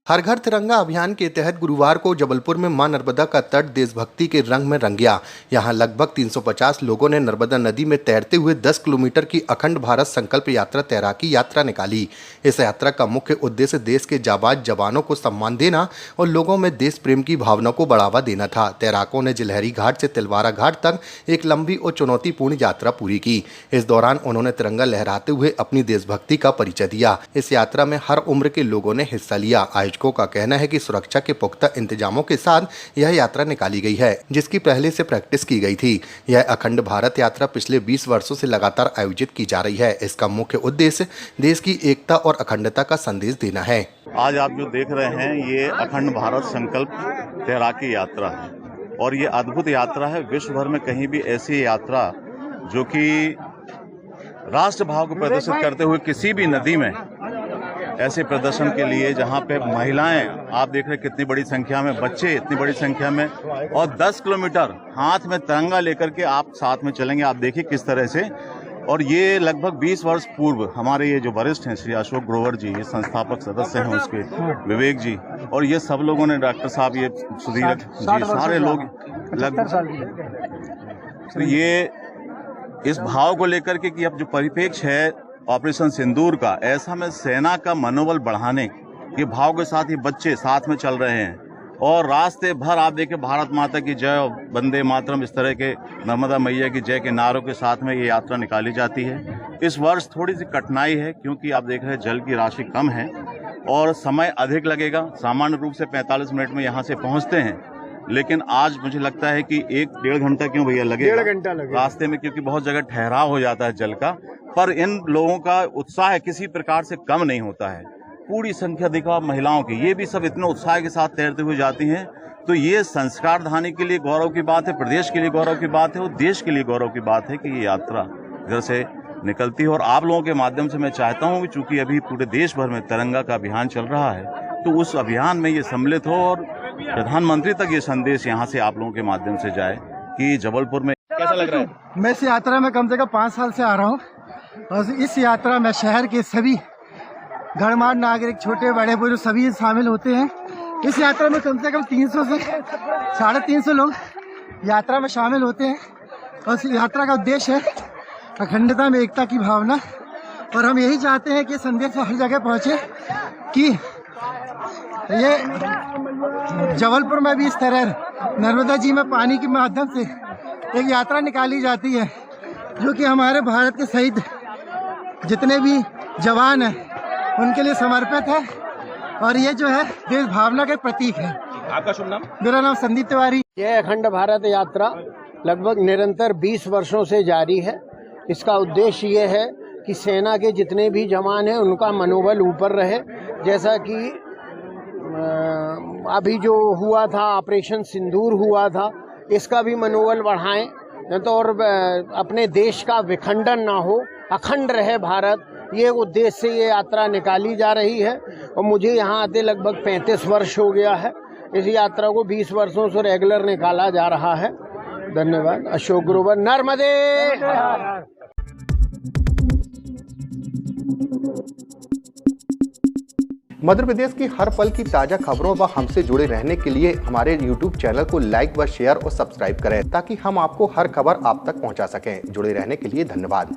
हर घर तिरंगा अभियान के तहत गुरुवार को जबलपुर में मां नर्मदा का तट देशभक्ति के रंग में रंग गया। यहां लगभग 350 लोगों ने नर्मदा नदी में तैरते हुए 10 किलोमीटर की अखंड भारत संकल्प यात्रा तैराकी यात्रा निकाली। इस यात्रा का मुख्य उद्देश्य देश के जाबाज जवानों को सम्मान देना और लोगों में देश प्रेम की भावना को बढ़ावा देना था। तैराकों ने जिलहरी घाट से तिलवारा घाट तक एक लंबी और चुनौतीपूर्ण यात्रा पूरी की। इस दौरान उन्होंने तिरंगा लहराते हुए अपनी देशभक्ति का परिचय दिया। इस यात्रा में हर उम्र के लोगों ने हिस्सा लिया। आयोजकों का कहना है कि सुरक्षा के पुख्ता इंतजामों के साथ यह यात्रा निकाली गई है, जिसकी पहले से प्रैक्टिस की गई थी। यह अखंड भारत यात्रा पिछले 20 वर्षों से लगातार आयोजित की जा रही है। इसका मुख्य उद्देश्य देश की एकता और अखंडता का संदेश देना है। आज आप जो देख रहे हैं ये अखंड भारत संकल्प तैराकी यात्रा है और ये अद्भुत यात्रा है। विश्व भर में कहीं भी ऐसी यात्रा जो कि राष्ट्र भाव को प्रदर्शित करते हुए किसी भी नदी में ऐसे प्रदर्शन के लिए जहां पे महिलाएं आप देख रहे हैं कितनी बड़ी संख्या में, बच्चे इतनी बड़ी संख्या में और 10 किलोमीटर हाथ में तिरंगा लेकर के आप साथ में चलेंगे। आप देखिए किस तरह से। और ये लगभग 20 वर्ष पूर्व हमारे ये जो वरिष्ठ हैं श्री अशोक ग्रोवर जी, ये संस्थापक सदस्य हैं उसके, विवेक जी और ये सब लोगों ने, डॉक्टर साहब, ये सुधीर जी, सारे लोग लगभग तो ये इस भाव को लेकर के कि अब जो परिप्रेक्ष्य है ऑपरेशन सिंदूर का, ऐसा में सेना का मनोबल बढ़ाने के भाव के साथ ही बच्चे साथ में चल रहे हैं और रास्ते भर आप देखें भारत माता की जय, वंदे मातरम, इस तरह के नर्मदा मैया की जय के नारों के साथ में ये यात्रा निकाली जाती है। इस वर्ष थोड़ी सी कठिनाई है क्योंकि आप देख रहे हैं जल की राशि कम है और समय अधिक लगेगा। सामान्य रूप से 45 मिनट में यहाँ से पहुँचते हैं, लेकिन आज मुझे लगता है कि 1-1.5 घंटा क्यों भैया लगेगा, 1.5 घंटा लगेगा रास्ते में, क्योंकि बहुत जगह ठहराव हो जाता है जल का। पर इन लोगों का उत्साह किसी प्रकार से कम नहीं होता है। पूरी संख्या देखो आप महिलाओं की, ये भी सब इतने उत्साह के साथ तैरते हुए जाती हैं। तो ये संस्कार धानी के लिए गौरव की बात है, प्रदेश के लिए गौरव की बात है और देश के लिए गौरव की बात है कि ये यात्रा घर से निकलती है। और आप लोगों के माध्यम से मैं चाहता हूँ कि चूंकि अभी पूरे देश भर में तिरंगा का अभियान चल रहा है, तो उस अभियान में ये सम्मिलित हो और प्रधानमंत्री तक ये संदेश यहाँ से आप लोगों के माध्यम से जाए कि जबलपुर में कैसा लग रहा है। मैं इस यात्रा में कम से कम 5 साल से आ रहा हूँ और इस यात्रा में शहर के सभी गणमान्य नागरिक, छोटे बड़े बुजुर्ग सभी शामिल होते हैं। इस यात्रा में कम से कम 300 से 350 लोग यात्रा में शामिल होते हैं और इस यात्रा का उद्देश्य है अखंडता में एकता की भावना। और हम यही चाहते हैं कि संदेश हर जगह पहुँचे कि ये जबलपुर में भी इस तरह नर्मदा जी में पानी के माध्यम से एक यात्रा निकाली जाती है जो कि हमारे भारत के शहीद जितने भी जवान हैं उनके लिए समर्पित है और ये जो है देश भावना के प्रतीक है। आपका शुभ नाम? मेरा नाम संदीप तिवारी। यह अखंड भारत यात्रा लगभग निरंतर 20 वर्षों से जारी है। इसका उद्देश्य ये है कि सेना के जितने भी जवान हैं उनका मनोबल ऊपर रहे। जैसा कि अभी जो हुआ था, ऑपरेशन सिंदूर हुआ था, इसका भी मनोबल बढ़ाएं तो और अपने देश का विखंडन ना हो, अखंड रहे भारत, ये उद्देश्य से ये यात्रा निकाली जा रही है। और मुझे यहाँ आते लगभग 35 वर्ष हो गया है। इस यात्रा को 20 वर्षों से रेगुलर निकाला जा रहा है। धन्यवाद। अशोक ग्रोवर, नर्मदे। मध्य प्रदेश की हर पल की ताजा खबरों व हमसे जुड़े रहने के लिए हमारे YouTube चैनल को लाइक व शेयर और सब्सक्राइब करें ताकि हम आपको हर खबर आप तक पहुंचा सकें। जुड़े रहने के लिए धन्यवाद।